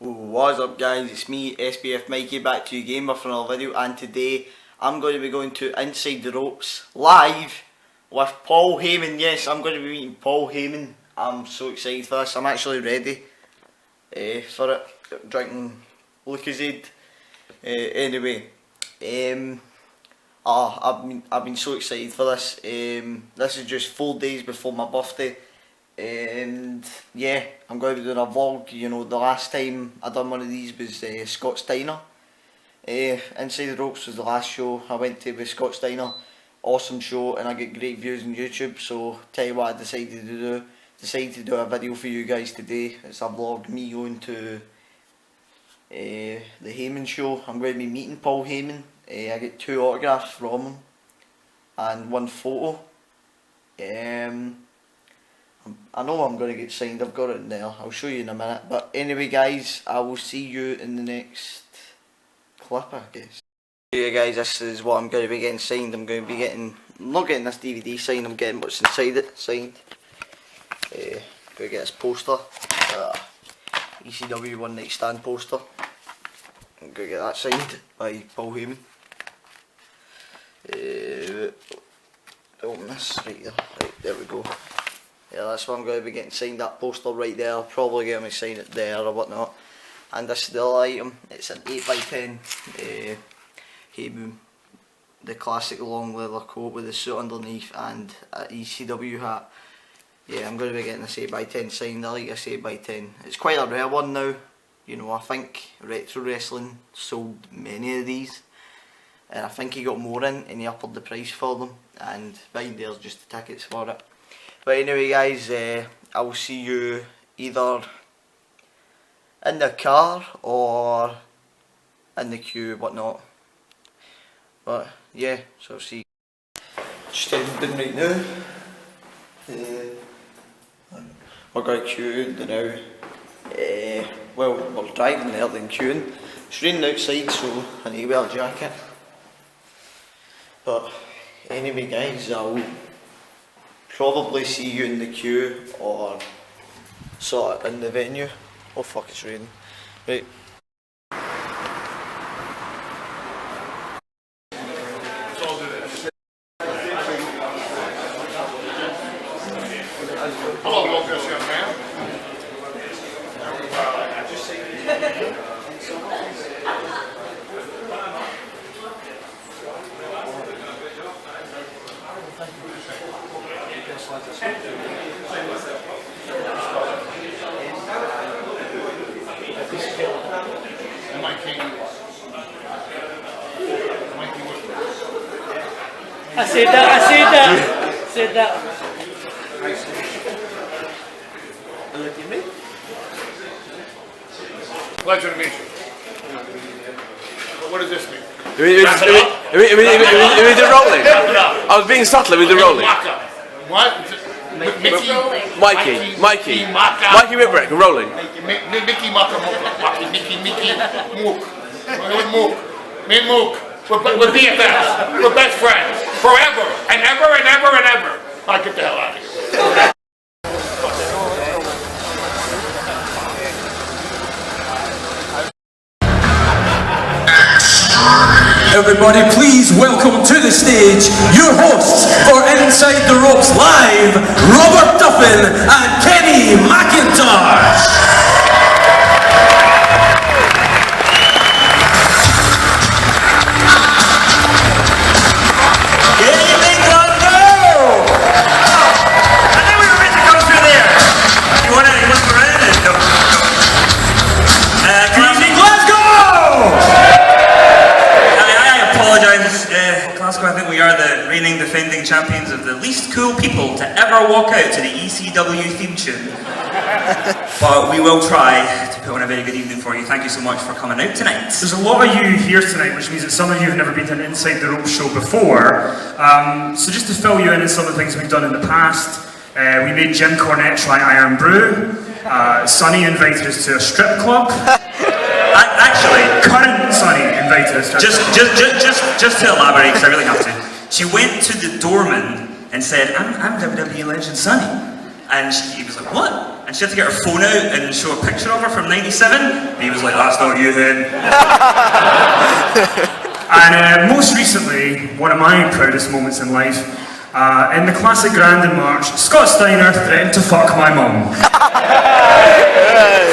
What's up guys, it's me SBF Mikey back to you gamer for another video, and today I'm going to be going to Inside the Ropes live with Paul Heyman. Yes, I'm going to be meeting Paul Heyman. I'm so excited for this. I'm actually ready for it, drinking Lucozade. Anyway, I've been so excited for this. This is just 4 days before my birthday. And yeah, I'm going to be doing a vlog. You know, the last time I done one of these was Scott Steiner. Inside the Ropes was the last show I went to with Scott Steiner. Awesome show, and I get great views on YouTube. So tell you what I decided to do. Decided to do a video for you guys today. It's a vlog me going to the Heyman show. I'm going to be meeting Paul Heyman. I get 2 autographs from him and 1 photo. I know I'm going to get signed, I've got it in there, I'll show you in a minute. But anyway guys, I will see you in the next clip, I guess. Yeah guys, this is what I'm going to be getting signed. I'm going to be getting, I'm not getting this DVD signed, I'm getting what's inside it signed. Going to get this poster, ECW One Night Stand poster. I'm going to get that signed by Paul Heyman. Open this right there, right, there we go. Yeah, that's what I'm going to be getting signed, that poster right there. I'll probably get me sign it there or whatnot. And this is the other item, it's an 8x10 Heyman, the classic long leather coat with the suit underneath and an ECW hat. Yeah, I'm going to be getting this 8x10 signed. I like this 8x10. It's quite a rare one now. You know, I think Retro Wrestling sold many of these. And I think he got more in and he upped the price for them. And behind there's just the tickets for it. But anyway guys, I will see you either in the car or in the queue, whatnot. But yeah, so I'll see you. Just heading in right now. We're going to queue now. Well, we're driving there then queuing. It's raining outside, so I need to wear a jacket. But anyway guys, I'll probably see you in the queue or sort of in the venue. Oh fuck, it's raining. Right. Hello, Lucas, young man. I said that. Look at me. Pleasure to meet you. What does this mean? We did rolling. I was being subtle with the rolling. What? Mikey Whipwreck, rolling. Mickey Maka Mickey Mook. Me and Mook. We're BFFs. We're best friends. Forever and ever and ever and ever. I'll get the hell out of here. Everybody, please welcome to the stage your hosts for Inside the Ropes Live, Robert Duffin and Kenny McIntosh. I think we are the reigning defending champions of the least cool people to ever walk out to the ECW theme tune. But we will try to put on a very good evening for you. Thank you so much for coming out tonight. There's a lot of you here tonight, which means that some of you have never been to an Inside the Ropes show before. So just to fill you in on some of the things we've done in the past, we made Jim Cornette try Iron Brew. Sonny invited us to a strip club. Actually, current Sonny invited us to just to elaborate, because I really have to. She went to the doorman and said, I'm WWE legend Sonny. And he was like, what? and she had to get her phone out and show a picture of her from '97. And he was like, "That's not you, hen." And most recently, one of my proudest moments in life, in the classic Grandin March, Scott Steiner threatened to fuck my mum.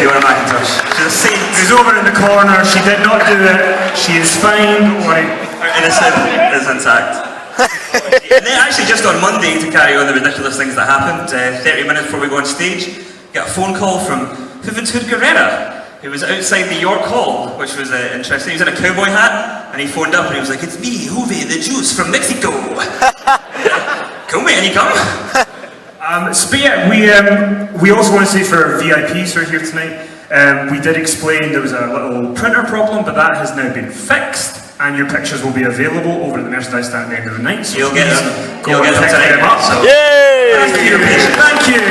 Fiona McIntosh. She's a saint. She's over in the corner, she did not do it, she is fine, don't worry. Her innocent is intact. And then actually just on Monday, to carry on the ridiculous things that happened, 30 minutes before we go on stage, got a phone call from Juventud Guerrera, who was outside the York Hall, which was interesting. He was in a cowboy hat, and he phoned up and he was like, "It's me, Juve, the Juice from Mexico." Cool, mate, any come? So yeah, we also want to say for our VIPs who are here tonight, we did explain there was a little printer problem, but that has now been fixed, and your pictures will be available over at the merchandise stand at the end of the night. So You'll get them. Go You'll and get them pick tonight. them up. So. Yay! Thank you for your patience. Thank you.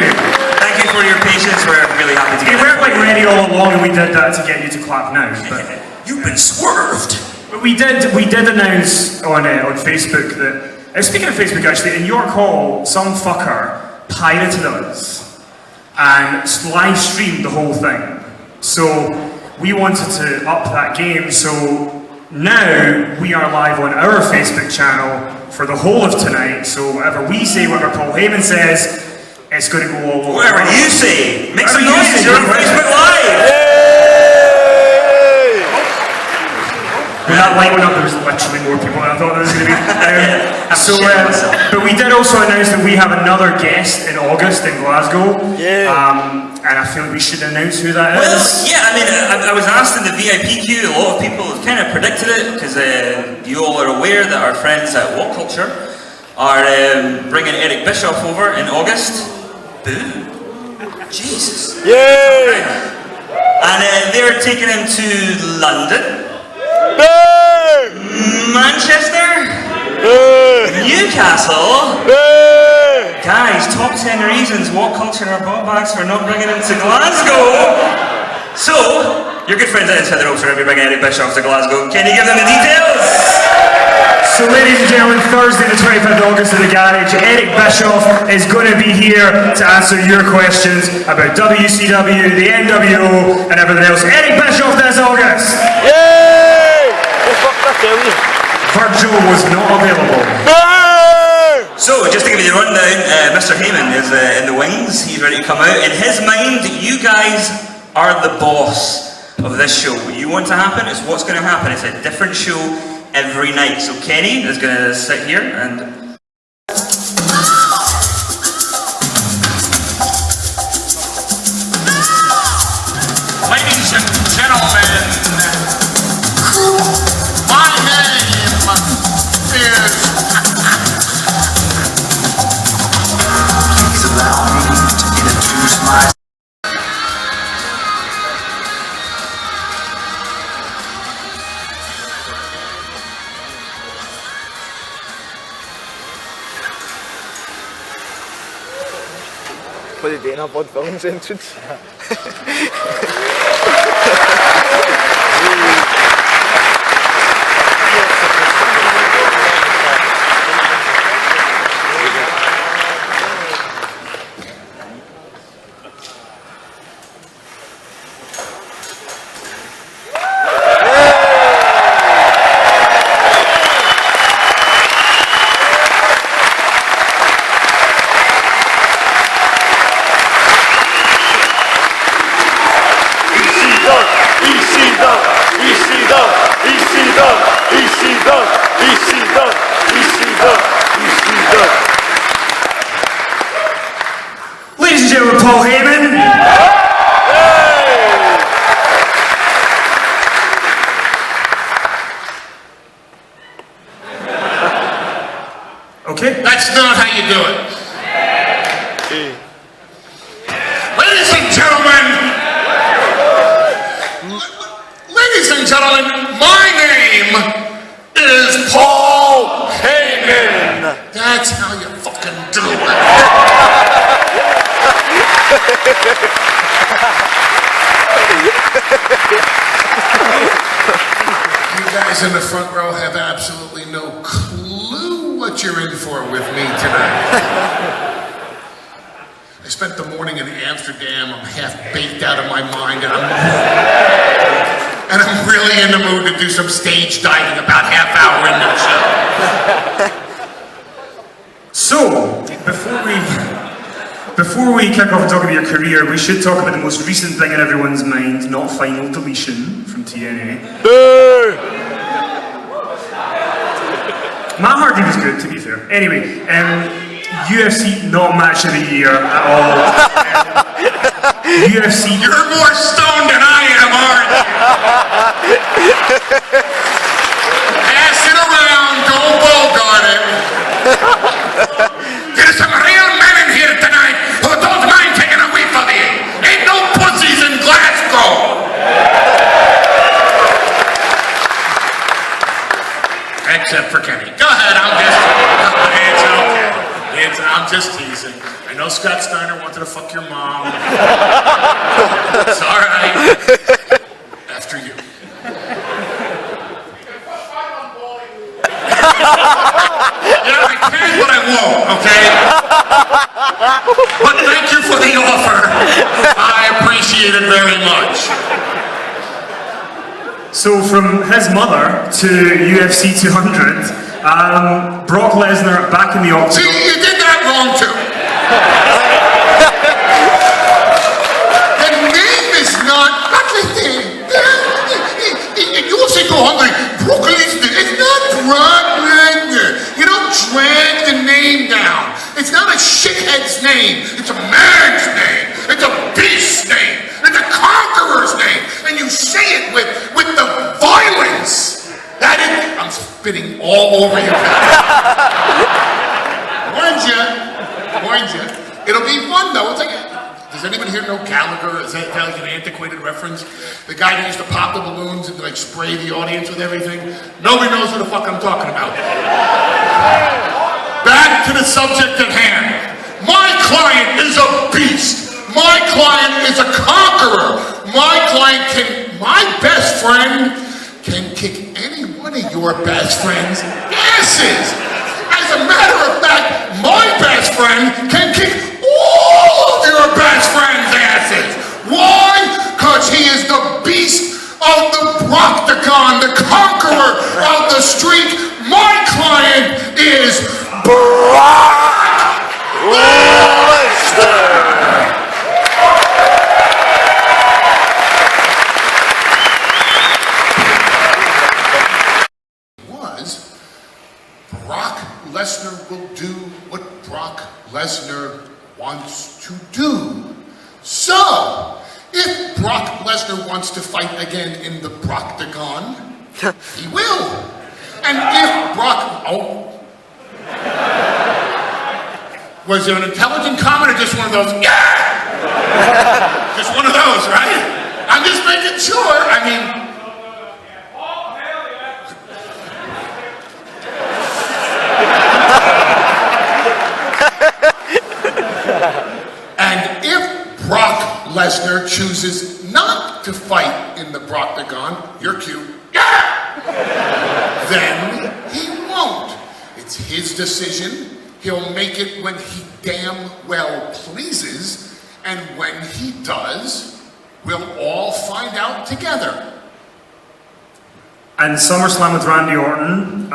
Thank you for your patience. We're really happy to We get weren't like ready all along, and we did that to get you to clap now. But You've been swerved. But we did announce on Facebook that, speaking of Facebook actually, in York Hall, some fucker pirated us and live streamed the whole thing. So we wanted to up that game, so now we are live on our Facebook channel for the whole of tonight, so whatever we say, whatever Paul Heyman says, it's going to go all over. Whatever you say, make some Whatever you noise, say, you're on you're Facebook Live! When that light went up, there was literally more people than I thought there was going to be. But we did also announce that we have another guest in August in Glasgow. Yeah. And I feel like we should announce who that Well, is. yeah, I mean, I was asked in the VIP queue, a lot of people have kind of predicted it, because you all are aware that our friends at What Culture are bringing Eric Bischoff over in August. Boo. Jesus. Yay! And they're taking him to London, Manchester, Newcastle. Guys, top 10 reasons What Culture are bought bags for not bringing him to Glasgow. So, your good friends at Inside the Ropes are going to be bringing Eric Bischoff to Glasgow. Can you give them the details? So ladies and gentlemen, Thursday the 25th of August at the Garage, Eric Bischoff is going to be here to answer your questions about WCW, the NWO, and everything else. Eric Bischoff this August! Yay! Oh, fuck that, Virgil was not available. So, just to give you the rundown, Mr. Heyman is in the wings. He's ready to come out. In his mind, you guys are the boss of this show. What you want to happen is what's going to happen. It's a different show every night. So Kenny is going to sit here and... Ladies and gentlemen, my name is... Please allow me to introduce myself. What are you doing? A Bud Films entrance? Ladies and gentlemen, Paul Heyman. Okay. That's not how you do it. Ladies and gentlemen, my name is Paul Heyman. That's how you fucking do it. You guys in the front row have absolutely no clue what you're in for with me tonight. I spent the morning in Amsterdam. I'm half baked out of my mind, and I'm really in the mood to do some stage diving about half hour into the show. So, before we kick off and talk about your career, we should talk about the most recent thing in everyone's mind, not Final Deletion from TNA. Boo! Matt Hardy was good, to be fair. Anyway, UFC not match of the year at all. UFC. You're more stoned than I am, aren't you? Pass it around, don't bogart it. There's some real men in here tonight who don't mind taking a whiff of it. Ain't no pussies in Glasgow. Except for Kenny. Go ahead, I'm just teasing. I know Scott Steiner wanted to fuck your mom. It's all right. After you. Yeah, I can, but I won't, okay? But thank you for the offer. I appreciate it very much. So from his mother to UFC 200, Brock Lesnar back in the octagon. See, you did that wrong too. The name is not UFC 200. Brock Lesnar. It's not Brock Lesnar. You don't drag the name down. It's not a shithead's name. It's a man's name. It's a beast's name. It's a conqueror's name. And you say it with the violence. That is, I'm spitting all over you. Warned you. It'll be fun though. It's like, does anyone here know Gallagher? Is that like an antiquated reference? The guy who used to pop the balloons and like spray the audience with everything? Nobody knows who the fuck I'm talking about. Back to the subject at hand. My client is a beast. My client is a conqueror. My best friend can kick any one of your best friends' asses. As a matter of fact, my best friend can kick all of your best friends' asses. Why? Because he is the beast of the Proctagon, the conqueror of the streak. My client is Brock Lesnar. Brock Lesnar will do what Brock Lesnar wants to do. So, if Brock Lesnar wants to fight again in the Proctagon, he will. And if Brock... Was there an intelligent comment or just one of those, yeah? Just one of those, right? I'm just making sure. I mean... And if Brock Lesnar chooses not to fight in the Proctagon, you're cute, then he won't. It's his decision. He'll make it when he damn well pleases, and when he does, we'll all find out together. And SummerSlam with Randy Orton,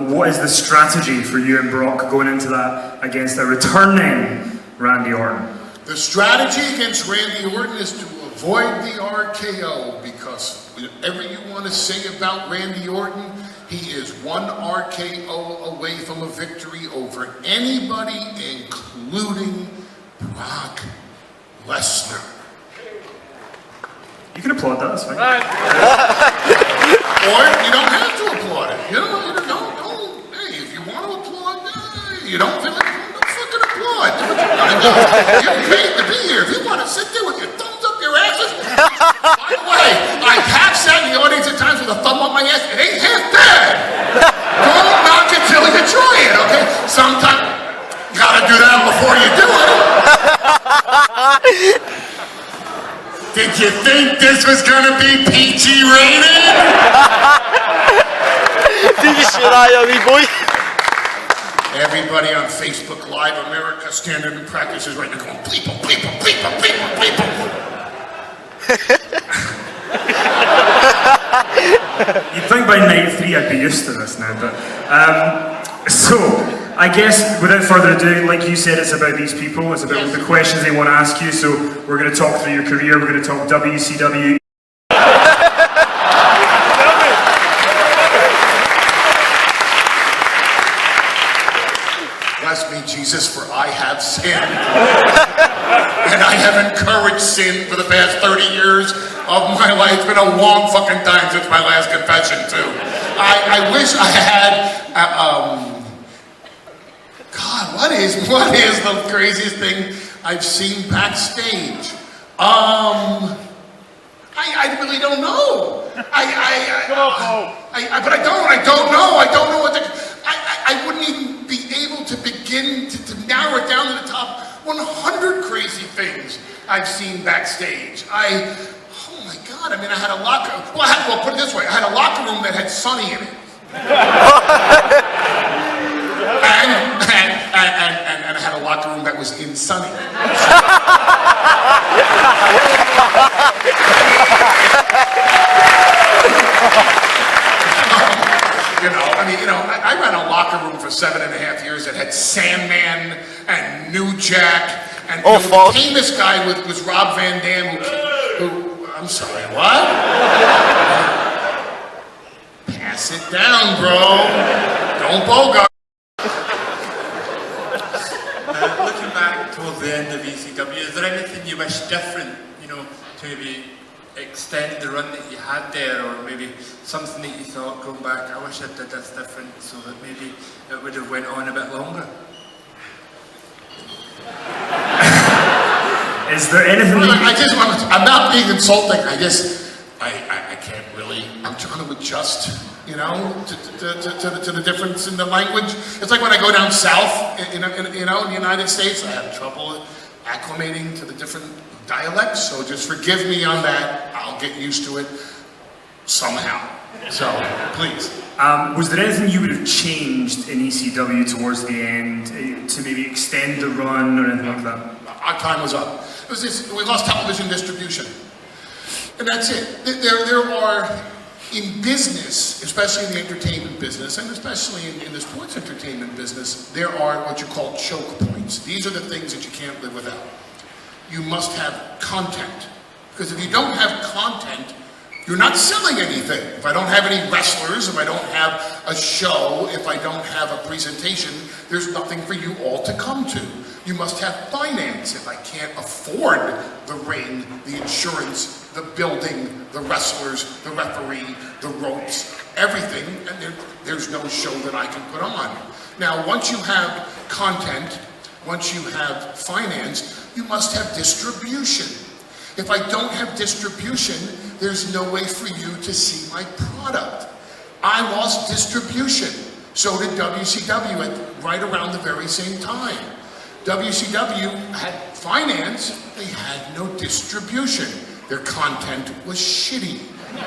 what is the strategy for you and Brock going into that against a returning Randy Orton? The strategy against Randy Orton is to avoid the RKO, because whatever you want to say about Randy Orton, he is one RKO away from a victory over anybody, including Brock Lesnar. You can applaud that, that's fine. Or you don't have to applaud it. You don't. Hey, if you want to applaud, you don't feel like don't fucking applaud. Do what you want to do. You're paid to be here. If you want to sit there with your thumbs up your asses. By the way, I have sat in the audience at times with a thumb up my ass. It ain't half bad. Don't knock it till you try it, okay? Sometimes you gotta do that before you do it. Did you think this was gonna be PG rated? Did you say that, you wee boy? Everybody on Facebook Live America standing in practices right now going, bleeple, bleeple, bleeple, bleeple, bleeple. You'd think by night 3 I'd be used to this now, but so I guess without further ado, like you said, it's about these people, it's about the questions they want to ask you, so we're going to talk through your career, we're going to talk WCW. Bless me, Jesus, for I have sinned. And I have encouraged sin for the past 30 years of my life. It's been a long fucking time since my last confession, too. I wish I had, God, what is the craziest thing I've seen backstage? I really don't know. But I don't know. I don't know what I wouldn't even be able to begin to narrow it down to the top 100 crazy things I've seen backstage. Oh my God, I mean, I had a locker, well, put it this way, I had a locker room that had Sonny in it. and I had a locker room that was in Sonny. I ran a locker room for 7.5 years that had Sandman and New Jack and the famous guy was Rob Van Dam who I'm sorry, what? Pass it down, bro. Don't bogart. Looking back towards the end of ECW, is there anything you wish different, to maybe extend the run that you had there, or maybe something that you thought, going back, I wish I did this different so that maybe it would have went on a bit longer? Is there anything I'm not being insulting, I can't really, I'm trying to adjust, to the difference in the language. It's like when I go down south, in the United States, I have trouble acclimating to the different dialects, so just forgive me on that. I'll get used to it somehow. So, please. Was there anything you would have changed in ECW towards the end to maybe extend the run or anything like that? Our time was up. We lost television distribution. And that's it. There are, in business, especially in the entertainment business, and especially in the sports entertainment business, there are what you call choke points. These are the things that you can't live without. You must have content. Because if you don't have content, you're not selling anything. If I don't have any wrestlers, if I don't have a show, if I don't have a presentation, there's nothing for you all to come to. You must have finance. If I can't afford the ring, the insurance, the building, the wrestlers, the referee, the ropes, everything, and there's no show that I can put on. Now, once you have content, once you have finance, you must have distribution. If I don't have distribution, there's no way for you to see my product. I lost distribution. So did WCW at right around the very same time. WCW had finance, they had no distribution. Their content was shitty.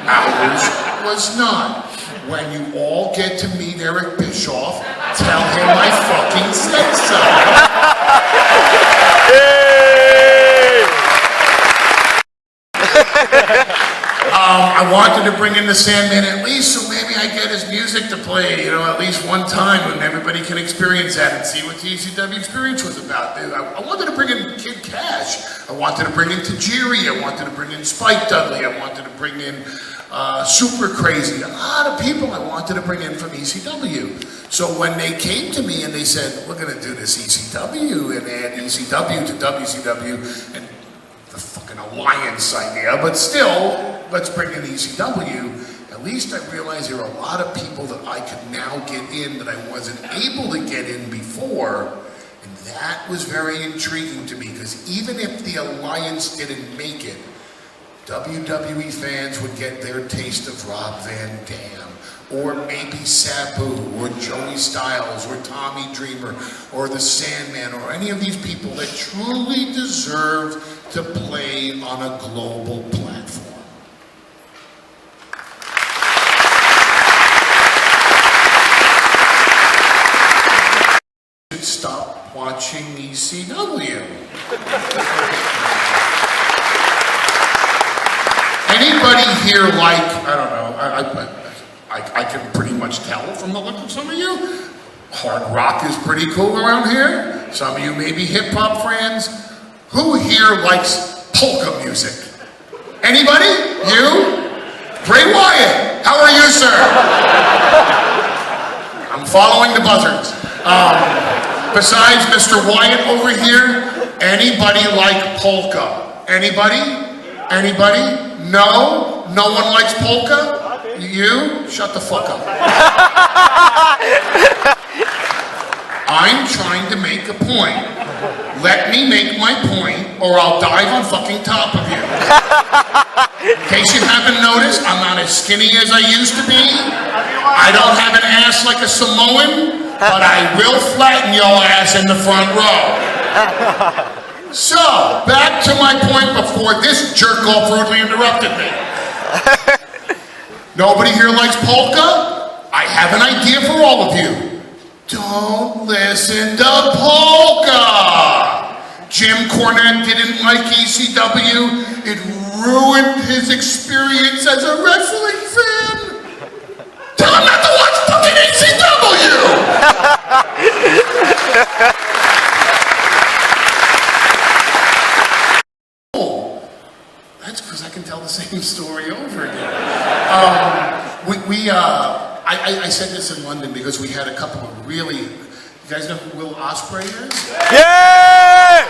Ours was not. When you all get to meet Eric Bischoff, tell him I fucking said so. I wanted to bring in the Sandman at least, so maybe I get his music to play, at least one time, and everybody can experience that and see what the ECW experience was about. I wanted to bring in Kid Cash. I wanted to bring in Tajiri. I wanted to bring in Spike Dudley. I wanted to bring in Super Crazy. A lot of people I wanted to bring in from ECW. So when they came to me and they said, we're going to do this ECW and add ECW to WCW, and the fucking alliance idea, but still, let's bring in ECW. At least I realized there are a lot of people that I could now get in that I wasn't able to get in before, and that was very intriguing to me, because even if the alliance didn't make it, WWE fans would get their taste of Rob Van Dam, or maybe Sabu, or Joey Styles, or Tommy Dreamer, or the Sandman, or any of these people that truly deserve to play on a global platform. ECW. Anybody here like, I don't know, I can pretty much tell from the look of some of you, hard rock is pretty cool around here. Some of you may be hip hop fans. Who here likes polka music? Anybody? You? Bray Wyatt, how are you, sir? I'm following the buzzards. Besides Mr. Wyatt over here, anybody like polka? Anybody? Anybody? No? No one likes polka? You? Shut the fuck up. I'm trying to make a point. Let me make my point, or I'll dive on fucking top of you. In case you haven't noticed, I'm not as skinny as I used to be. I don't have an ass like a Samoan, but I will flatten your ass in the front row. So, back to my point before this jerk-off rudely interrupted me. Nobody here likes polka? I have an idea for all of you. Don't listen to polka! Jim Cornette didn't like ECW. It ruined his experience as a wrestling fan. Tell him not to watch fucking ECW! Oh, that's because I can tell the same story over again. I said this in London because we had a couple of really, you guys know who Will Ospreay is? Yeah!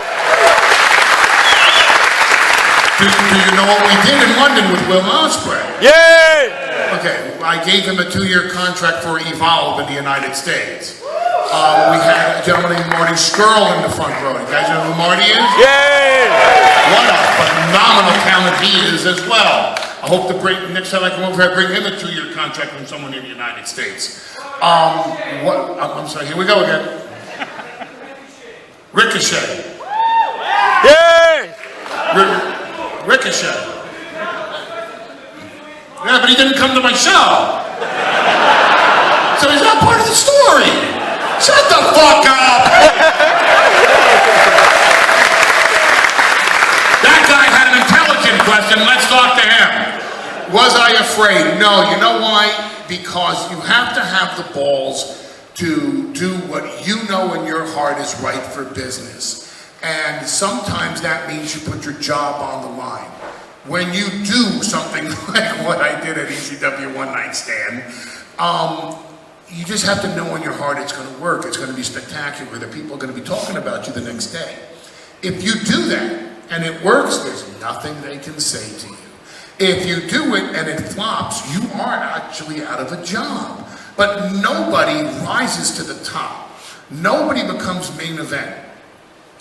Do you know what we did in London with Will Ospreay? Yeah! Okay, I gave him a 2-year contract for Evolve in the United States. We had a gentleman named Marty Scurll in the front row. You guys know who Marty is? Yeah! What a phenomenal talent he is as well. I hope to bring, next time I come over here, I bring him a 2-year contract from someone in the United States. I'm sorry, here we go again. Ricochet. Yeah! Ricochet. Yeah, but he didn't come to my show. So he's not part of the story. Shut the fuck up! That guy had an intelligent question. Let's talk to him. Was I afraid? No. You know why? Because you have to have the balls to do what you know in your heart is right for business. And sometimes that means you put your job on the line. When you do something like what I did at ECW One Night Stand, you just have to know in your heart it's going to work. It's going to be spectacular. The people are going to be talking about you the next day. If you do that and it works, there's nothing they can say to you. If you do it and it flops, you are actually out of a job. But nobody rises to the top. Nobody becomes main event.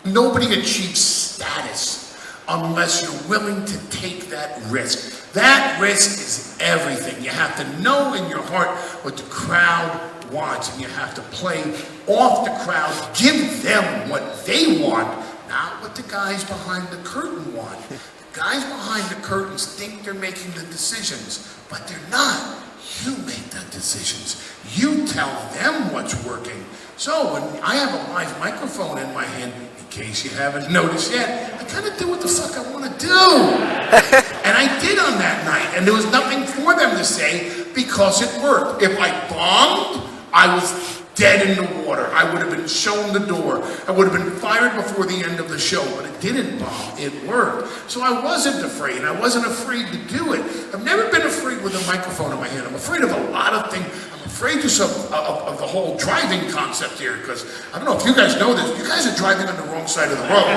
Nobody achieves status unless you're willing to take that risk. That risk is everything. You have to know in your heart what the crowd wants, and you have to play off the crowd, give them what they want, not what the guys behind the curtain want. The guys behind the curtains think they're making the decisions, but they're not. You make the decisions. You tell them what's working. So when I have a live microphone in my hand, in case you haven't noticed yet, I kind of do what the fuck I want to do. And I did on that night, and there was nothing for them to say because it worked. If I bombed, I was dead in the water. I would have been shown the door. I would have been fired before the end of the show, but it didn't bomb. It worked. So I wasn't afraid. I wasn't afraid to do it. I've never been afraid with a microphone in my hand. I'm afraid of a lot of things. I'm afraid just of the whole driving concept here, because I don't know if you guys know this. You guys are driving on the wrong side of the road.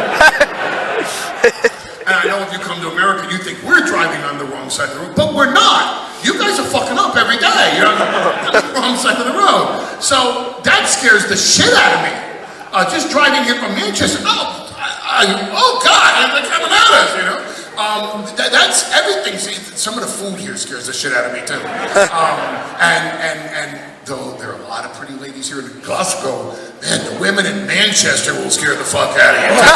And I know if you come to America, you think we're driving on the wrong side of the road, but we're not. You guys are fucking up every day. You're on the wrong side of the road. So that scares the shit out of me. Just driving here from Manchester, oh God, they're coming at us, you know. That's everything. See, some of the food here scares the shit out of me too. And though there are a lot of pretty ladies here in Glasgow, man, the women in Manchester will scare the fuck out of you too.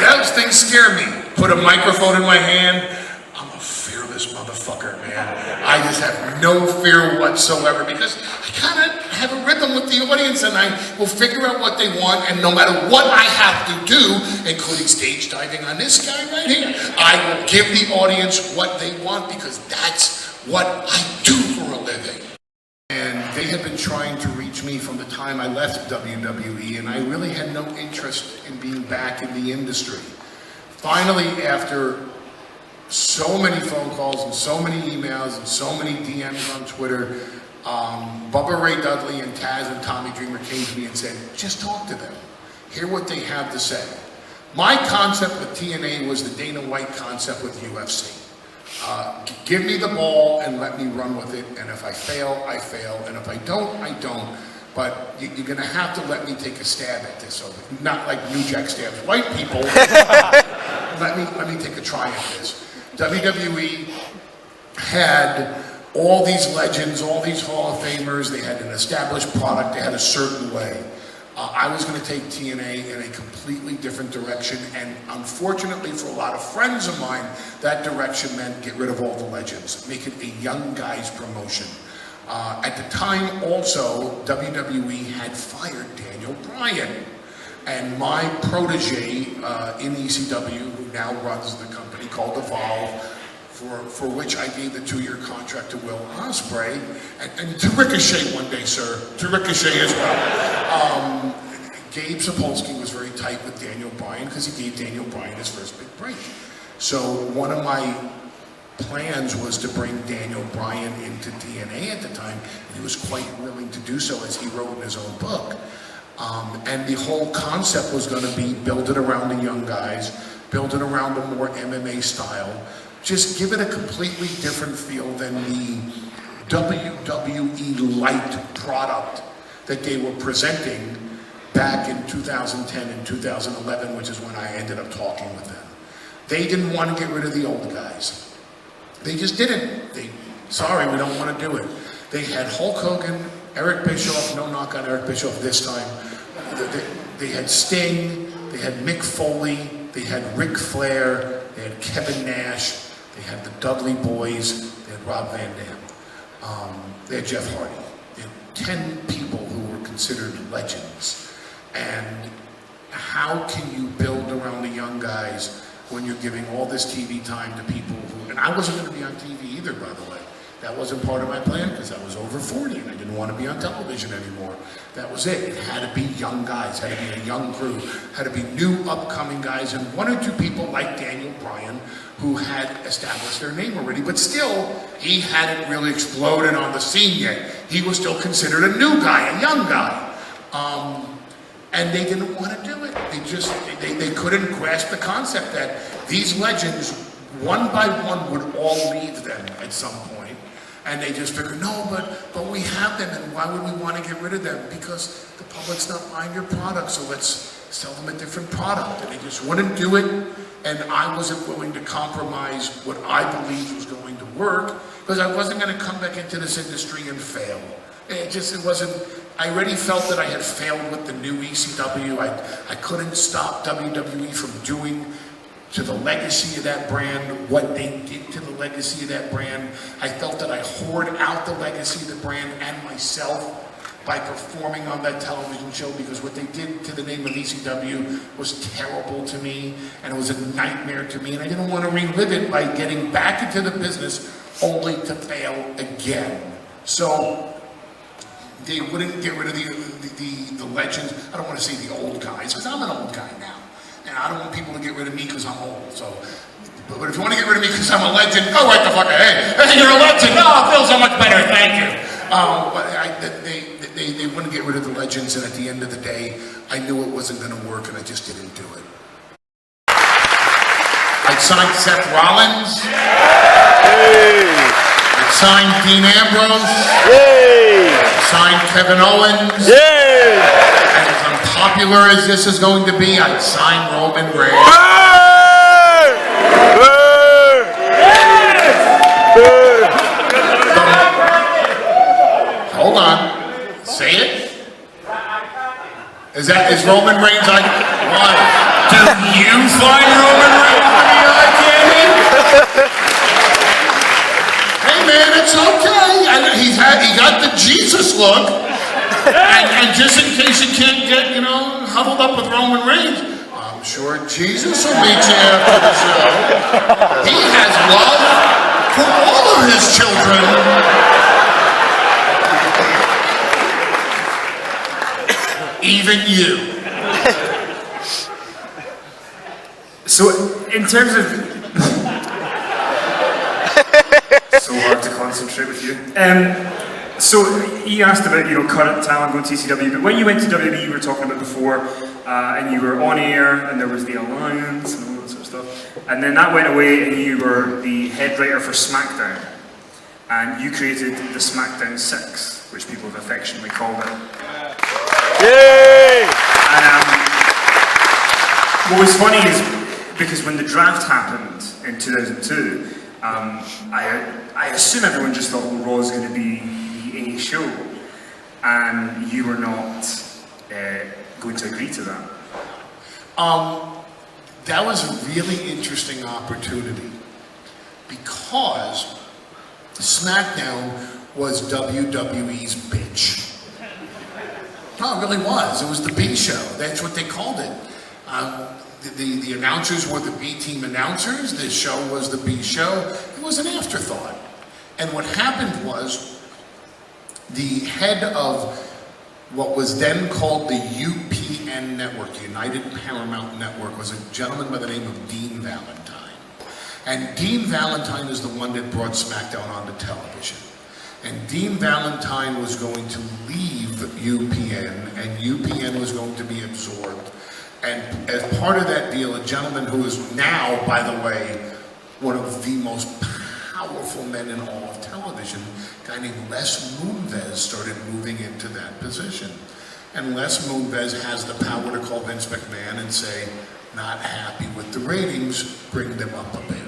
Those things scare me. Put a microphone in my hand, I'm a fearless motherfucker, man. I just have no fear whatsoever because I kind of have a rhythm with the audience, and I will figure out what they want, and no matter what I have to do, including stage diving on this guy right here, I will give the audience what they want, because that's what I do for a living. And they had been trying to reach me from the time I left WWE, and I really had no interest in being back in the industry. Finally, after so many phone calls and so many emails and so many DMs on Twitter, Bubba Ray Dudley and Taz and Tommy Dreamer came to me and said, just talk to them. Hear what they have to say. My concept with TNA was the Dana White concept with UFC. Give me the ball and let me run with it, and if I fail, I fail, and if I don't, I don't. But you're going to have to let me take a stab at this. So not like New Jack stabs white people. let me take a try at this. WWE had all these legends, all these Hall of Famers. They had an established product. They had a certain way. I was going to take TNA in a completely different direction, and unfortunately for a lot of friends of mine, that direction meant get rid of all the legends, make it a young guys promotion. At the time also, WWE had fired Daniel Bryan, and my protege in ECW, who now runs the company called Evolve, for which I gave the 2-year contract to Will Ospreay, and to Ricochet one day, sir, to Ricochet as well. Gabe Sapolsky was very tight with Daniel Bryan because he gave Daniel Bryan his first big break. So one of my plans was to bring Daniel Bryan into TNA at the time, and he was quite willing to do so, as he wrote in his own book. And the whole concept was going to be build it around the young guys, build it around the more MMA style, just give it a completely different feel than the WWE light product that they were presenting back in 2010 and 2011, which is when I ended up talking with them. They didn't want to get rid of the old guys. They just didn't. Sorry, we don't want to do it. They had Hulk Hogan, Eric Bischoff, no knock on Eric Bischoff this time. They had Sting, they had Mick Foley, they had Ric Flair, they had Kevin Nash, they had the Dudley Boys, they had Rob Van Dam, they had Jeff Hardy. They had 10 people who were considered legends. And how can you build around the young guys when you're giving all this TV time to people who, and I wasn't going to be on TV either, by the way. That wasn't part of my plan because I was over 40 and I didn't want to be on television anymore. That was it. It had to be young guys, had to be a young crew, had to be new upcoming guys, and 1 or 2 people like Daniel Bryan who had established their name already, but still, he hadn't really exploded on the scene yet. He was still considered a new guy, a young guy. And they didn't want to do it. They couldn't grasp the concept that these legends, one by one, would all leave them at some point. And they just figured, no, but we have them, and why would we want to get rid of them? Because the public's not buying your product, so let's sell them a different product. And they just wouldn't do it, and I wasn't willing to compromise what I believed was going to work, because I wasn't going to come back into this industry and fail. It wasn't, I already felt that I had failed with the new ECW. I couldn't stop WWE from doing to the legacy of that brand what they did to the legacy of that brand. I felt that I hoard out the legacy of the brand and myself by performing on that television show, because what they did to the name of ECW was terrible to me, and it was a nightmare to me, and I didn't want to relive it by getting back into the business only to fail again. So they wouldn't get rid of the legends. I don't want to say the old guys, because I'm an old guy now. And I don't want people to get rid of me because I'm old. So, but if you want to get rid of me because I'm a legend, go right the fuck ahead. Hey, you're a legend. No, I feel so much better. Thank you. But they wouldn't get rid of the legends, and at the end of the day, I knew it wasn't going to work, and I just didn't do it. I signed Seth Rollins. Hey. I signed Dean Ambrose. Yay. I signed Kevin Owens. Yay. And as unpopular as this is going to be, I'd sign Roman Reigns. Hold on. Say it. Is Roman Reigns like, what? Do you find Roman Reigns to be eye candy? Hey man, it's okay. He got the Jesus look. And just in case you can't get, huddled up with Roman Reigns, I'm sure Jesus will meet you after the show. He has love for all of his children. Even you. So, in terms of... so hard to concentrate with you. So, he asked about, current talent going to ECW, but when you went to WWE, you were talking about before, and you were on air, and there was the Alliance, and all that sort of stuff, and then that went away, and you were the head writer for Smackdown, and you created the Smackdown 6, which people have affectionately called it. Yay! And what was funny is, because when the draft happened in 2002, I assume everyone just thought, well, Raw was going to be the A show, and you were not going to agree to that. That was a really interesting opportunity because SmackDown was WWE's bitch. No, it really was. It was the B show. That's what they called it. The announcers were the B team announcers. This show was the B show. It was an afterthought. And what happened was the head of what was then called the UPN network, the United Paramount Network, was a gentleman by the name of Dean Valentine. And Dean Valentine is the one that brought SmackDown onto television. And Dean Valentine was going to leave UPN, and UPN was going to be absorbed. And as part of that deal, a gentleman who is now, by the way, one of the most powerful men in all of television, a guy named Les Moonves, started moving into that position. And Les Moonves has the power to call Vince McMahon and say, not happy with the ratings, bring them up a bit.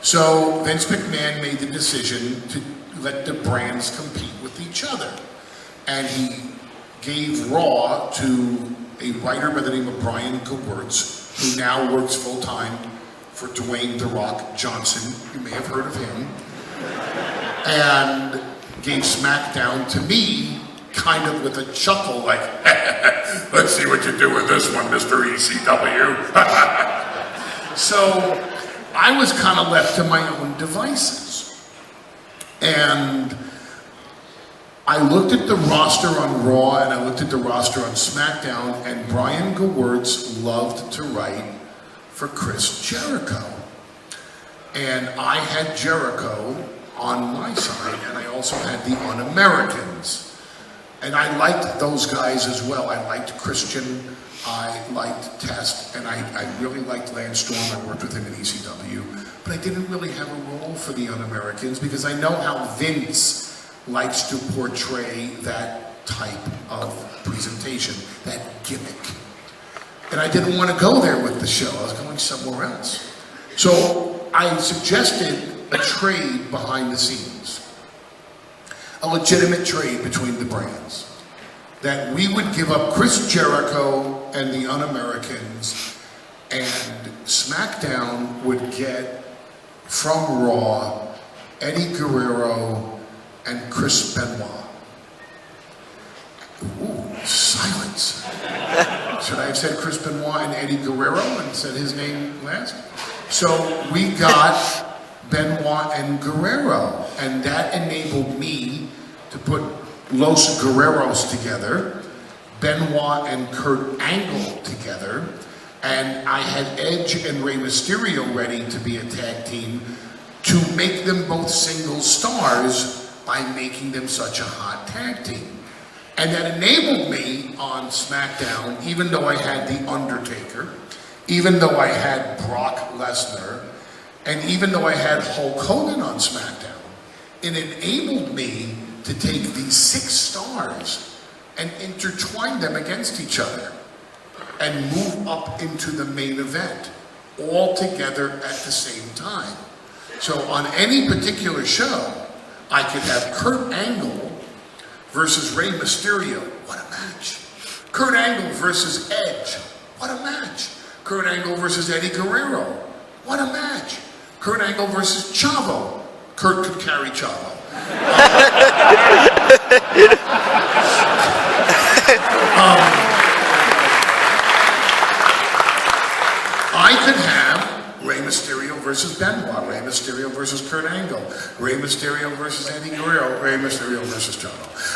So Vince McMahon made the decision to let the brands compete with each other. And he gave Raw to a writer by the name of Brian Gewirtz, who now works full-time for Dwayne "The Rock" Johnson. You may have heard of him. And gave SmackDown to me, kind of with a chuckle, like, let's see what you do with this one, Mr. ECW. So I was kind of left to my own devices. And I looked at the roster on Raw and I looked at the roster on SmackDown, and Brian Gewirtz loved to write for Chris Jericho. And I had Jericho on my side, and I also had the Un-Americans. And I liked those guys as well. I liked Christian, I liked Test, and I really liked Lance Storm. I worked with him in ECW. But I didn't really have a role for the Un-Americans because I know how Vince likes to portray that type of presentation, that gimmick. And I didn't want to go there with the show. I was going somewhere else. So I suggested a trade behind the scenes, a legitimate trade between the brands, that we would give up Chris Jericho and the Un-Americans, and SmackDown would get from Raw Eddie Guerrero and Chris Benoit. Ooh, silence. Should I have said Chris Benoit and Eddie Guerrero and said his name last? So we got Benoit and Guerrero, and that enabled me to put Los Guerreros together, Benoit and Kurt Angle together, and I had Edge and Rey Mysterio ready to be a tag team to make them both single stars by making them such a hot tag team. And that enabled me on SmackDown, even though I had The Undertaker, even though I had Brock Lesnar, and even though I had Hulk Hogan on SmackDown, it enabled me to take these 6 stars and intertwine them against each other and move up into the main event, all together at the same time. So on any particular show, I could have Kurt Angle versus Rey Mysterio. What a match. Kurt Angle versus Edge. What a match. Kurt Angle versus Eddie Guerrero. What a match. Kurt Angle versus Chavo. Kurt could carry Chavo. I could have Rey Mysterio versus Benoit, Rey Mysterio versus Kurt Angle, Rey Mysterio versus Eddie Guerrero, Rey Mysterio versus Jono.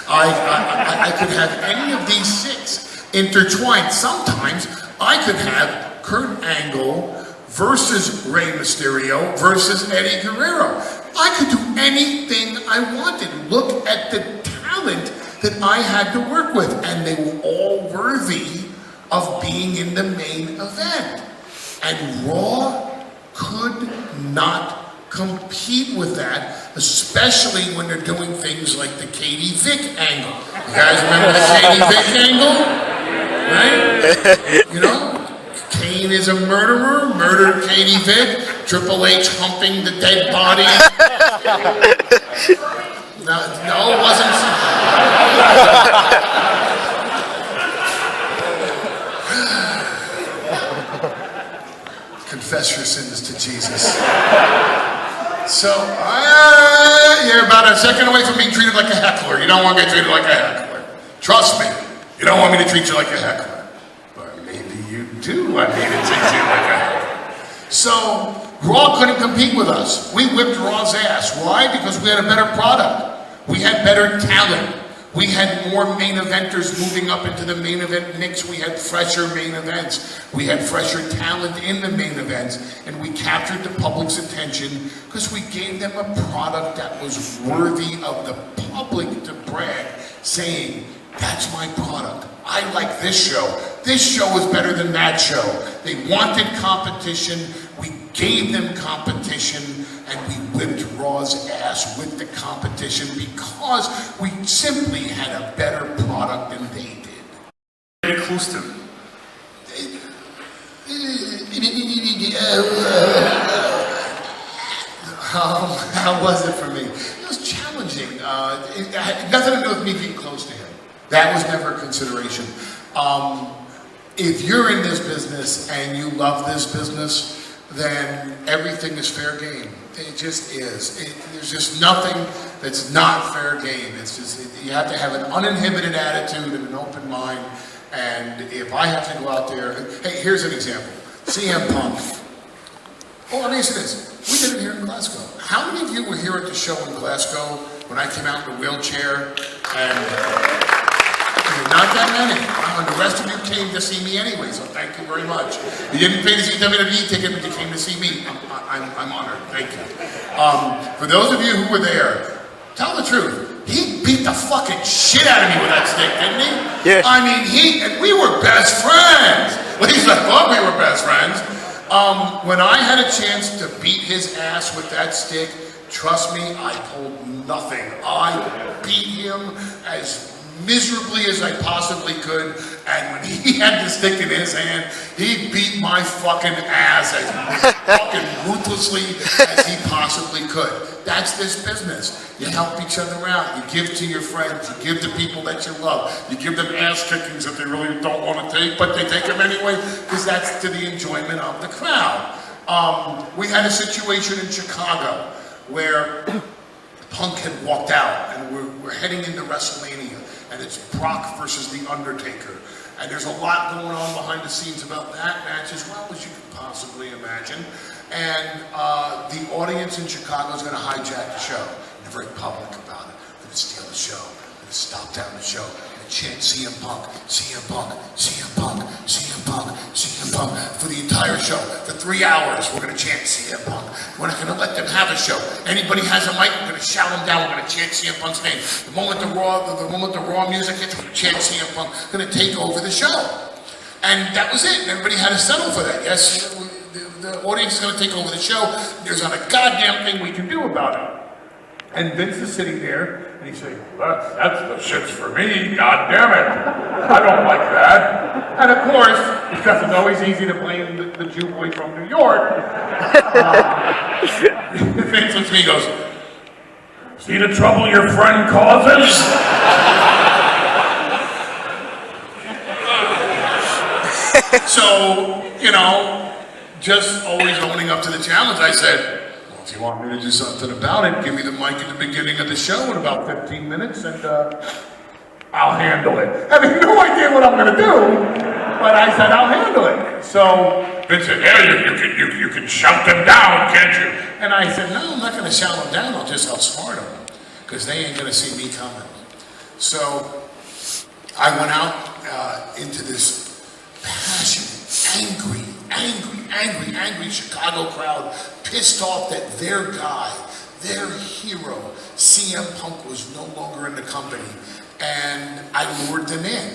I could have any of these 6 intertwined. Sometimes I could have Kurt Angle versus Rey Mysterio versus Eddie Guerrero. I could do anything I wanted. Look at the talent that I had to work with, and they were all worthy of being in the main event. And Raw could not compete with that, especially when they're doing things like the Katie Vick angle. You guys remember the Katie Vick angle? Right? You know? Kane is a murderer, murdered Katie Vick, Triple H humping the dead body. No, it wasn't. Confess your sins to Jesus. So, you're about a second away from being treated like a heckler. You don't want to get treated like a heckler. Trust me, you don't want me to treat you like a heckler. But maybe you do want me to treat you like a heckler. So, Raw couldn't compete with us. We whipped Raw's ass. Why? Because we had a better product. We had better talent. We had more main eventers moving up into the main event mix. We had fresher main events. We had fresher talent in the main events. And we captured the public's attention because we gave them a product that was worthy of the public to brag, saying, that's my product. I like this show. This show is better than that show. They wanted competition. We gave them competition, and we whipped Raw's ass with the competition because we simply had a better product than they did. Very close to him. How was it for me? It was challenging. It had nothing to do with me being close to him. That was never a consideration. If you're in this business and you love this business, then everything is fair game. It just is. There's just nothing that's not fair game. It's just, you have to have an uninhibited attitude and an open mind. And if I have to go out there, hey, here's an example. CM Punk. Oh, let me ask you this. We did it here in Glasgow. How many of you were here at the show in Glasgow when I came out in a wheelchair? And not that many. The rest of you came to see me anyway, so thank you very much. You didn't pay to see WWE ticket, but you came to see me. I'm honored. Thank you. For those of you who were there, tell the truth. He beat the fucking shit out of me with that stick, didn't he? Yeah. I mean, and we were best friends. At least I thought we were best friends. When I had a chance to beat his ass with that stick, trust me, I told nothing. I beat him as miserably as I possibly could, and when he had the stick in his hand, he beat my fucking ass as fucking ruthlessly as he possibly could. That's this business. You help each other out. You give to your friends. You give to people that you love. You give them ass kickings that they really don't want to take, but they take them anyway because that's to the enjoyment of the crowd. We had a situation in Chicago where Punk had walked out, and we're heading into WrestleMania. And it's Brock versus The Undertaker. And there's a lot going on behind the scenes about that match as well as you could possibly imagine. And the audience in Chicago is going to hijack the show. They're very public about it. They're going to steal the show. They're going to stop down the show. And chant CM Punk, CM Punk, CM Punk, CM Punk, CM Punk for the entire show. For 3 hours, we're going to chant CM Punk. We're not going to let them have a show. Anybody has a mic, we're going to shout them down. We're going to chant CM Punk's name. The moment the Raw music hits, we're going to chant CM Punk. We're going to take over the show. And that was it. And everybody had to settle for that. Yes, the audience is going to take over the show. There's not a goddamn thing we can do about it. And Vince is sitting there, and he's saying, that's the shits for me, god damn it. I don't like that. And of course, because it's always easy to blame the Jew boy from New York, Vince looks at me and goes, see the trouble your friend causes? So, just always owning up to the challenge, I said, well, if you want me to do something about it, give me the mic at the beginning of the show in about 15 minutes, and I'll handle it. Having no idea what I'm going to do, but I said, I'll handle it. So Vince said, yeah, you can shout them down, can't you? And I said, no, I'm not going to shout them down. I'll just outsmart them because they ain't going to see me coming. So I went out into this passionate, angry Chicago crowd, pissed off that their guy, their hero, CM Punk was no longer in the company. And I lured them in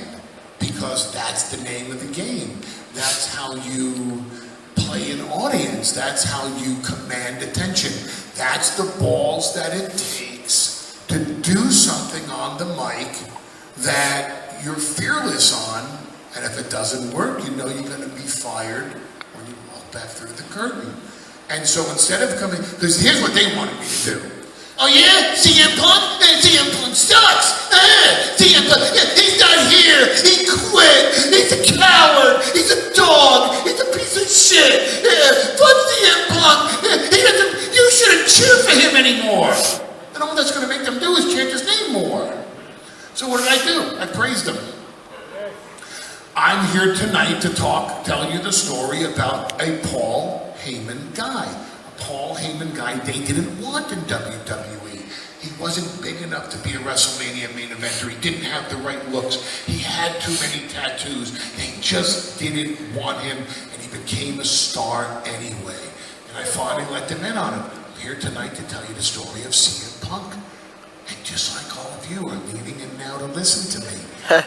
because that's the name of the game. That's how you play an audience. That's how you command attention. That's the balls that it takes to do something on the mic that you're fearless on. And if it doesn't work, you know you're going to be fired when you walk back through the curtain. And so instead of coming, because here's what they wanted me to do. Oh yeah, CM Punk? CM Punk sucks! CM Punk, he's not here! He quit! He's a coward! He's a dog! He's a piece of shit! Fuck CM Punk! He doesn't, you shouldn't cheer for him anymore! And all that's gonna make them do is chant his name more. So what did I do? I praised him. I'm here tonight to tell you the story about a Paul Heyman guy. Paul Heyman guy they didn't want in WWE. He wasn't big enough to be a WrestleMania main eventer. He didn't have the right looks. He had too many tattoos. They just didn't want him, and he became a star anyway. And I finally let them in on him. I'm here tonight to tell you the story of CM Punk. And just like all of you are leaning in now to listen to me.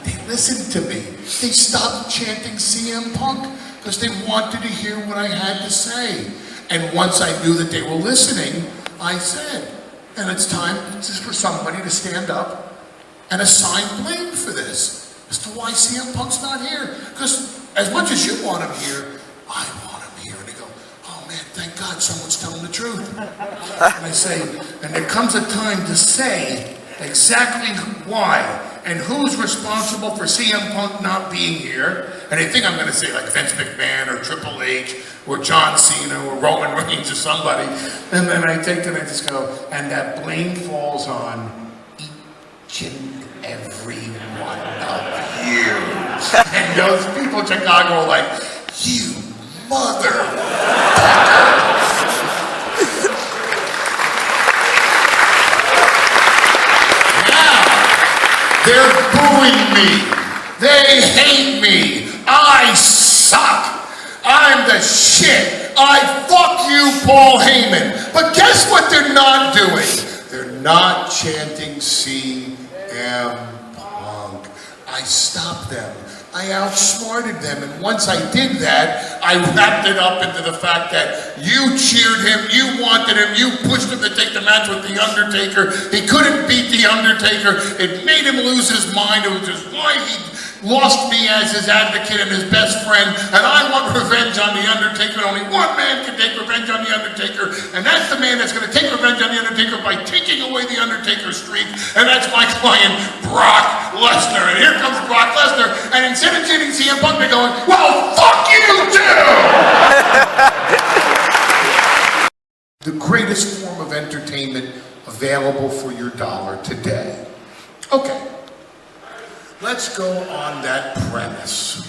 They listened to me. They stopped chanting CM Punk because they wanted to hear what I had to say. And once I knew that they were listening, I said, and it's time just for somebody to stand up and assign blame for this as to why CM Punk's not here. Because as much as you want him here, I want him here. And they go, oh man, thank God someone's telling the truth. And I say, and there comes a time to say exactly why and who's responsible for CM Punk not being here. And they think I'm going to say like Vince McMahon or Triple H or John Cena or Roman Reigns or somebody. And then I take it and I just go, and that blame falls on each and every one of you. And those people in Chicago are like, you mother. They're booing me. They hate me. I suck. I'm the shit. I fuck you, Paul Heyman. But guess what they're not doing? They're not chanting CM Punk. I stopped them. I outsmarted them. And once I did that, I wrapped it up into the fact that you cheered him, you wanted him, you pushed him to take the match with The Undertaker. He couldn't beat The Undertaker. It made him lose his mind. It was just why he lost me as his advocate and his best friend. And I want revenge on The Undertaker. Only one man can take revenge on The Undertaker. And that's the man that's going to take revenge on The Undertaker by taking away The Undertaker's streak. And that's my client, Brock Lesnar. And here comes Brock Lesnar. And instead of chanting CM Punk, they're going, well, fuck you too! The greatest form of entertainment available for your dollar today. Okay. Let's go on that premise.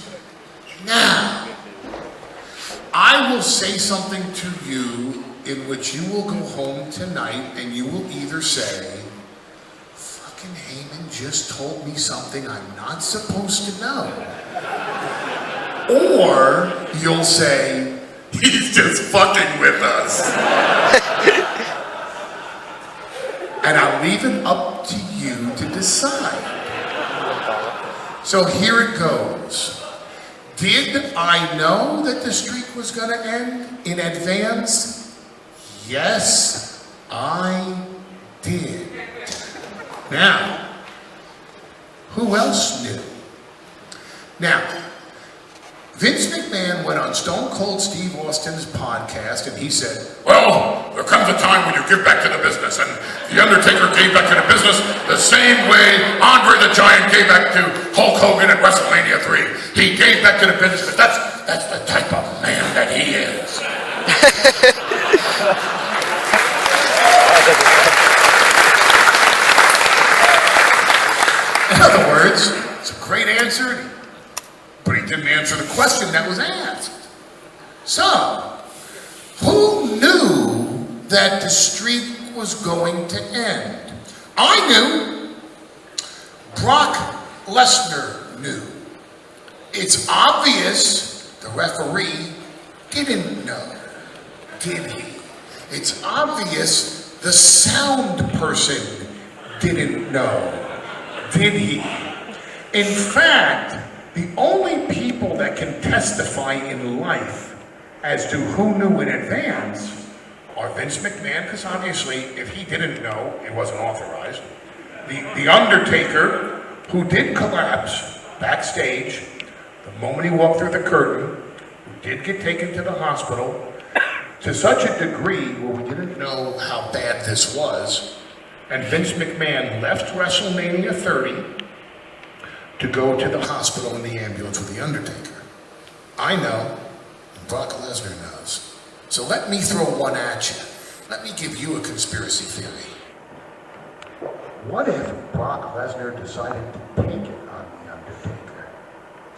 Now, I will say something to you in which you will go home tonight and you will either say, fucking Heyman just told me something I'm not supposed to know. Or you'll say, he's just fucking with us. And I'll leave it up to you to decide. So here it goes. Did I know that the streak was going to end in advance? Yes, I did. Now, who else knew? Now, Vince McMahon went on Stone Cold Steve Austin's podcast and he said, well, there comes a time when you give back to the business, and The Undertaker gave back to the business the same way Andre the Giant gave back to Hulk Hogan at WrestleMania 3. He gave back to the business because that's the type of man that he is. In other words, It's a great answer, but he didn't answer the question that was asked. So, who knew that the streak was going to end? I knew. Brock Lesnar knew. It's obvious the referee didn't know, did he? It's obvious the sound person didn't know, did he? In fact, the only people that can testify in life as to who knew in advance are Vince McMahon, because obviously if he didn't know, it wasn't authorized. The Undertaker, who did collapse backstage the moment he walked through the curtain, who did get taken to the hospital, to such a degree where we didn't know how bad this was, and Vince McMahon left WrestleMania 30 to go to the hospital in the ambulance with The Undertaker. I know, and Brock Lesnar knows. So let me throw one at you. Let me give you a conspiracy theory. What if Brock Lesnar decided to take it on The Undertaker?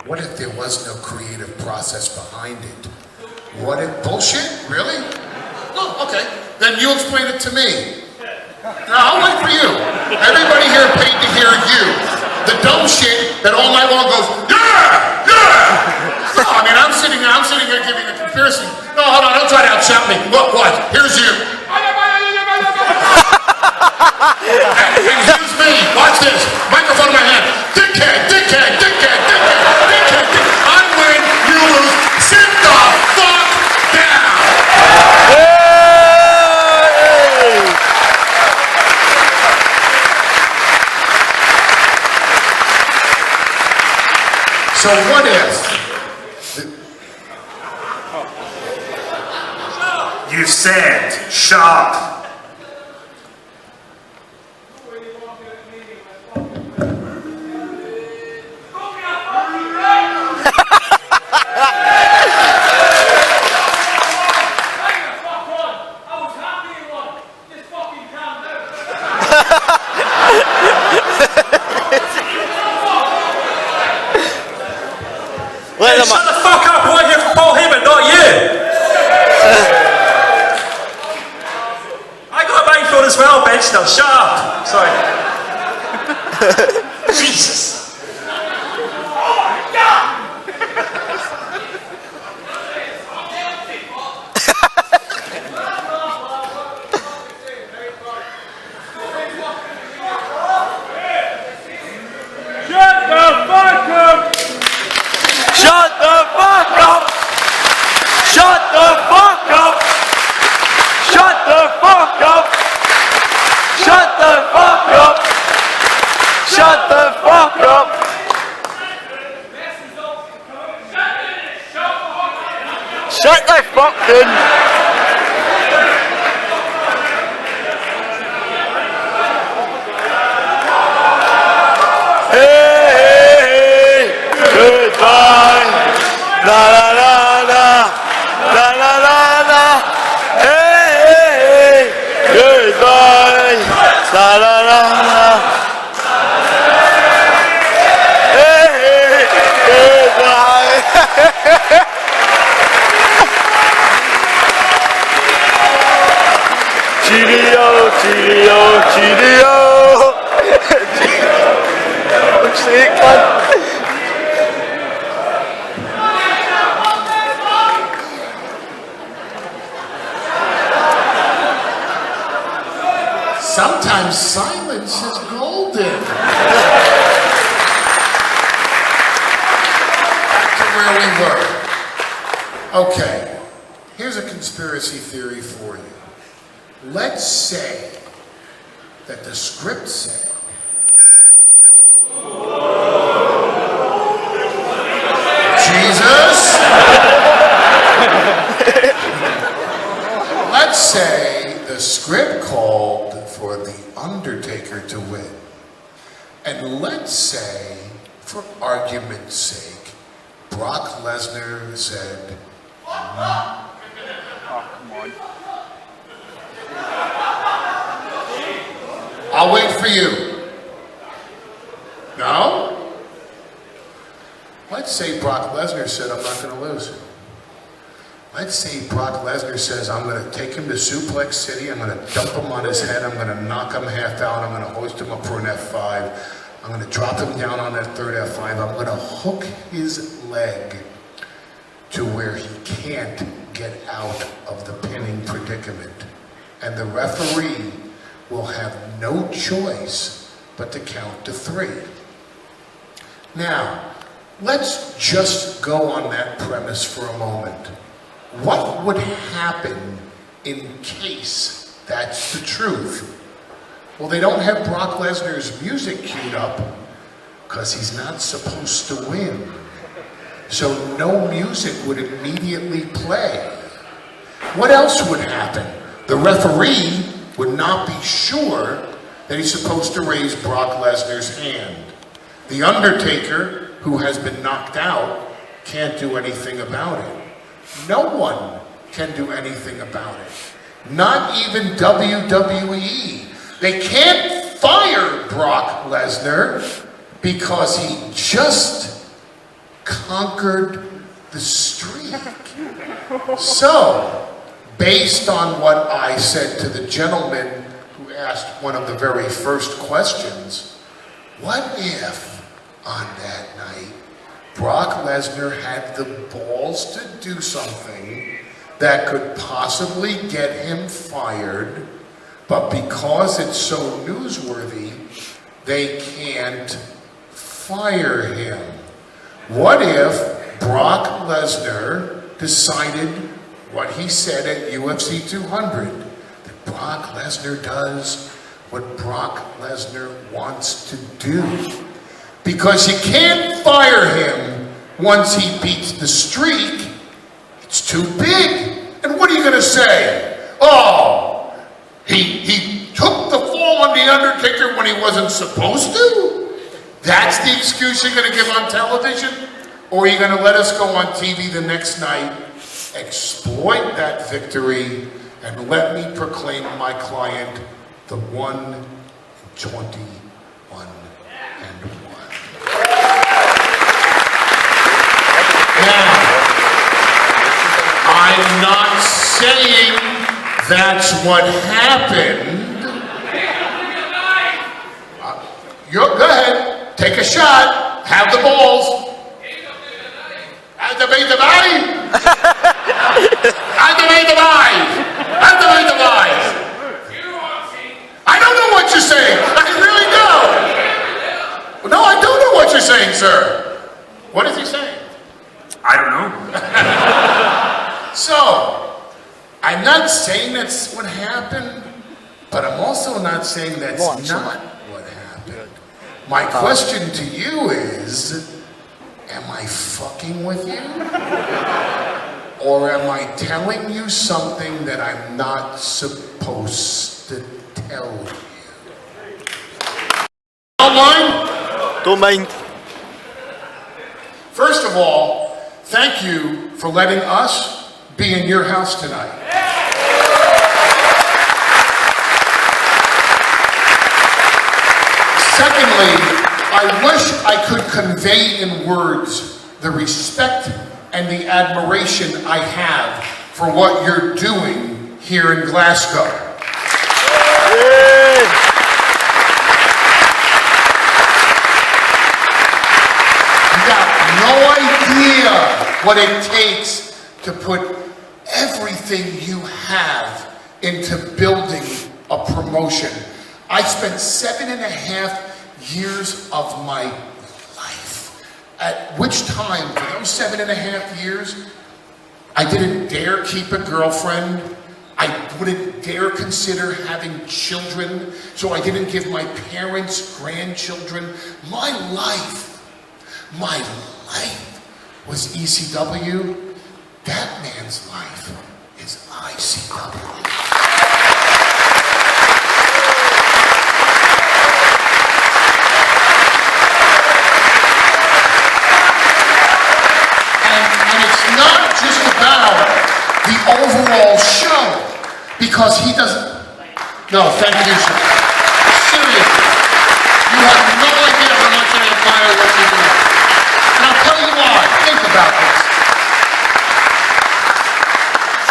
What if there was no creative process behind it? What if, bullshit? Really? Oh, okay. Then you explain it to me. Now, I'll wait for you. Everybody here paid to hear you. The dumb shit that all night long goes, yeah, yeah. No, I mean, I'm sitting here giving a conspiracy. No, hold on, don't try to outshout me. Look, watch, here's you. And here's me, watch this. Microphone in my hand. Dickhead, dickhead, dickhead, dickhead, dickhead, dickhead. I win, you lose. Sit the fuck down. So what if? You said, shut up. Hey, shut the fuck up! We're here for Paul Heyman, not you! I got a microphone as well, bitch. Now shut up! Sorry. Jesus! Shut the fucking... Hey, hey, hey, goodbye. La la la la, la la la la. Hey, hey, hey, goodbye. La la la la. Hey, hey, goodbye. Cheerio, cheerio, cheerio. Sometimes silence is golden. Back to where we were. Okay, here's a conspiracy theory for you. Let's say that the script said, Jesus. Let's say the script called for The Undertaker to win. And let's say, for argument's sake, Brock Lesnar said, oh, come on. I'll wait for you. No? Let's say Brock Lesnar said, I'm not going to lose. Let's say Brock Lesnar says, I'm going to take him to Suplex City, I'm going to dump him on his head, I'm going to knock him half out, I'm going to hoist him up for an F5, I'm going to drop him down on that third F5, I'm going to hook his leg to where he can't get out of the pinning predicament. And the referee will have no choice but to count to 3. Now, let's just go on that premise for a moment. What would happen in case that's the truth? Well, they don't have Brock Lesnar's music queued up because he's not supposed to win. So no music would immediately play. What else would happen? The referee would not be sure that he's supposed to raise Brock Lesnar's hand. The Undertaker, who has been knocked out, can't do anything about it. No one can do anything about it. Not even WWE. They can't fire Brock Lesnar because he just conquered the streak. So, based on what I said to the gentleman who asked one of the very first questions, what if on that night Brock Lesnar had the balls to do something that could possibly get him fired, but because it's so newsworthy, they can't fire him? What if Brock Lesnar decided what he said at UFC 200, that Brock Lesnar does what Brock Lesnar wants to do? Because you can't fire him once he beats the streak. It's too big. And what are you going to say? Oh, he took the fall on The Undertaker when he wasn't supposed to? That's the excuse you're going to give on television? Or are you going to let us go on TV the next night, exploit that victory, and let me proclaim my client the 121 and 1? Now, I'm not saying that's what happened. Go ahead, take a shot, have the balls. Activate the body. Activate the body. Activate the body. I don't know what you're saying. I really don't. No, I don't know what you're saying, sir. What is he saying? I don't know. So, I'm not saying that's what happened, but I'm also not saying that's not what happened. My question to you is, am I fucking with you? Or am I telling you something that I'm not supposed to tell you? Don't mind? Don't mind. First of all, thank you for letting us be in your house tonight. Secondly, I wish I could convey in words the respect and the admiration I have for what you're doing here in Glasgow. You got no idea what it takes to put everything you have into building a promotion. I spent 7.5 years of my life, at which time, for those 7.5 years, I didn't dare keep a girlfriend. I wouldn't dare consider having children, so I didn't give my parents grandchildren. My life was ECW. That man's life is ICW. And it's not just about the overall show, because he doesn't. No, thank you, sir. Seriously, you have no idea how much I admire what you're doing. And I'll tell you why.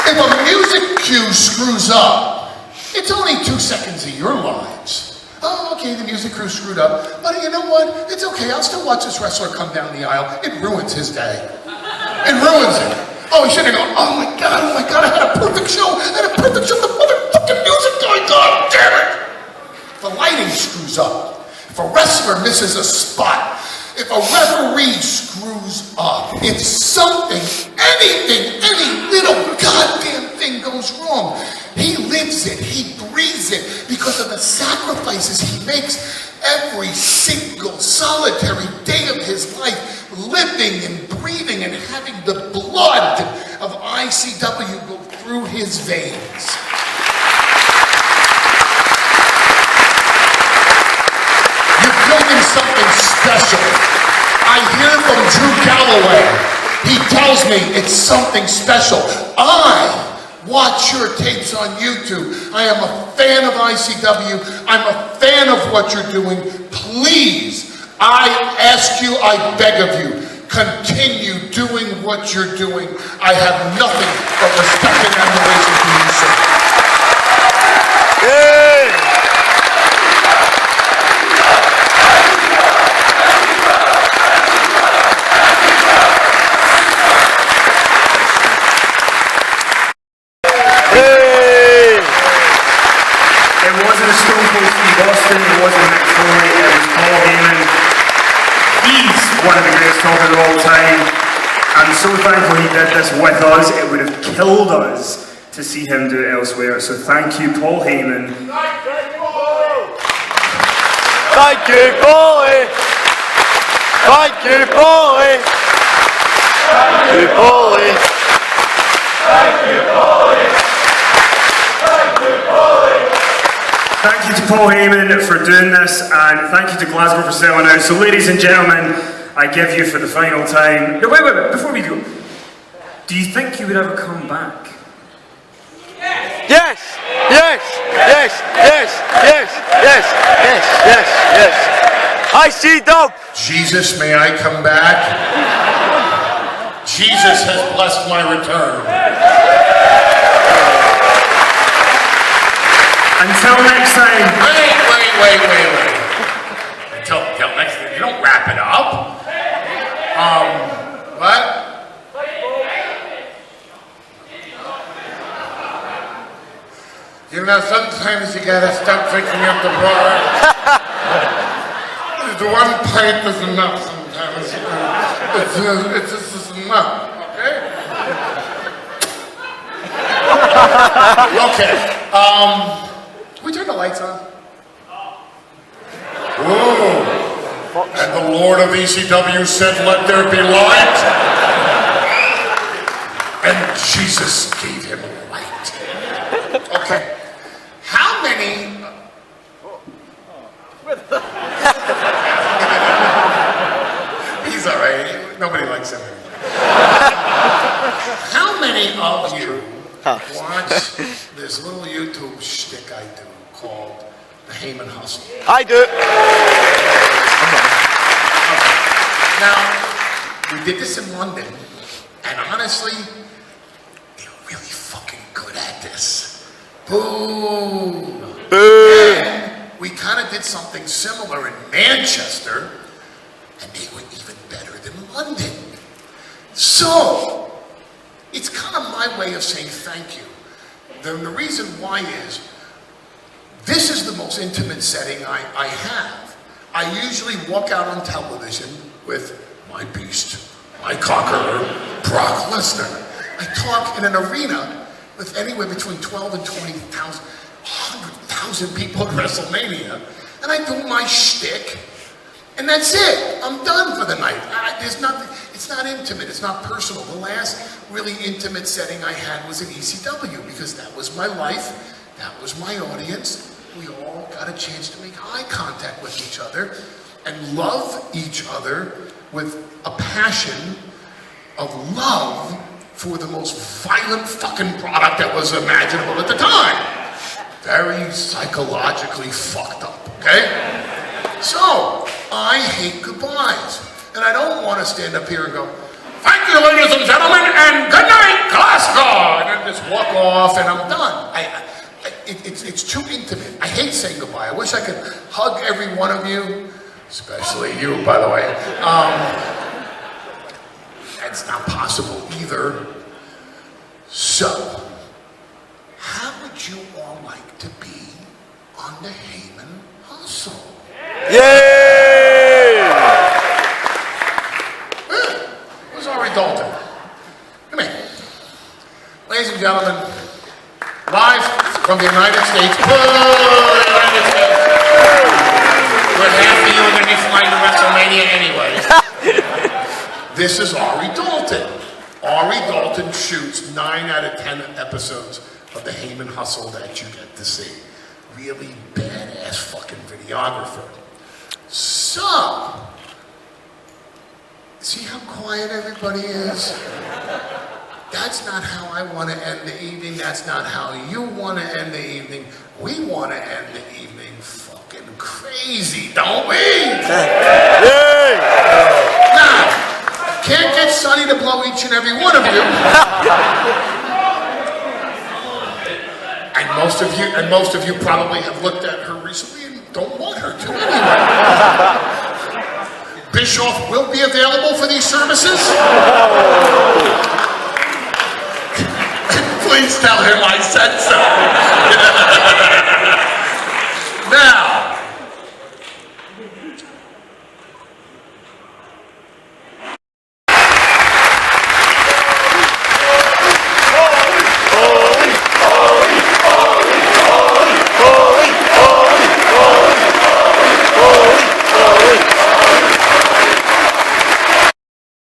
If a music cue screws up, it's only 2 seconds of your lives. Oh, okay, the music crew screwed up, but you know what? It's okay, I'll still watch this wrestler come down the aisle. It ruins his day. It ruins it. Oh, he should have gone, oh my God, I had a perfect show. The motherfucking music died, God damn it. If the lighting screws up, if a wrestler misses a spot, if a referee screws up, if something, anything, any little goddamn thing goes wrong, he lives it, he breathes it because of the sacrifices he makes every single solitary day of his life, living and breathing and having the blood of ICW go through his veins. You're building something special. I hear from Drew Galloway. He tells me it's something special. I watch your tapes on YouTube. I am a fan of ICW. I'm a fan of what you're doing. Please, I ask you, I beg of you, continue doing what you're doing. I have nothing but respect and admiration for you, sir. Hey! It wasn't a Stone Cold Steve Austin, it wasn't Mick Foley, it was Paul Heyman. He's one of the greatest talkers of all time. I'm so thankful he did this with us. It would have killed us to see him do it elsewhere. So thank you, Paul Heyman. Thank you, Paulie! Thank you, Paulie! Thank you, Paulie! Thank you, Paulie! Thank you, Paulie! Thank you to Paul Heyman for doing this, and thank you to Glasgow for selling out. So ladies and gentlemen, I give you for the final time... No, wait, before we go. Do you think you would ever come back? Yes! Yes! Yes! Yes! Yes! Yes! Yes! Yes! Yes! I see Dub! Jesus, may I come back? Jesus has blessed my return. Until next time. Wait. Until next time. You don't wrap it up. What? You know, sometimes you gotta stop drinking at the bar. The one pipe is enough sometimes. It's just enough, okay? Okay. Can we turn the lights on? Ooh. And the Lord of ECW said, let there be light. And Jesus gave him light. Okay. How many... He's all right. Nobody likes him anymore. How many of you watch this little YouTube shtick I do called the Heyman Hustle? I do. Now, we did this in London, and honestly, they're really fucking good at this. Boo! Boo! And we kind of did something similar in Manchester, and they were even better than London. So, it's kind of my way of saying thank you. The reason why is, this is the most intimate setting I have. I usually walk out on television with my beast, my conqueror, Brock Lesnar. I talk in an arena with anywhere between 12 and 20,000, 100,000 people at WrestleMania, and I do my shtick, and that's it. I'm done for the night. There's nothing. It's not intimate. It's not personal. The last really intimate setting I had was in ECW because that was my life. That was my audience. We all got a chance to make eye contact with each other and love each other with a passion of love for the most violent fucking product that was imaginable at the time. Very psychologically fucked up, okay? So, I hate goodbyes. And I don't want to stand up here and go, thank you, ladies and gentlemen, and good night, Glasgow. can just walk off and I'm done. It's too intimate. I hate saying goodbye. I wish I could hug every one of you, especially you, by the way. That's not possible either. So, how would you all like to be on the Heyman Hustle? Yay! Where's Ari Dalton? Come here. Ladies and gentlemen, live from the United States. We're half the you underneath flying to WrestleMania anyway. This is Ari Dalton. Ari Dalton shoots 9 out of 10 episodes of the Heyman Hustle that you get to see. Really badass fucking videographer. So, see how quiet everybody is? That's not how I want to end the evening. That's not how you want to end the evening. We want to end the evening fucking crazy, don't we? Yay! Now, can't get Sonny to blow each and every one of you. And most of you probably have looked at her recently and don't want her to anyway. Bischoff will be available for these services. Please tell him I said so. Now,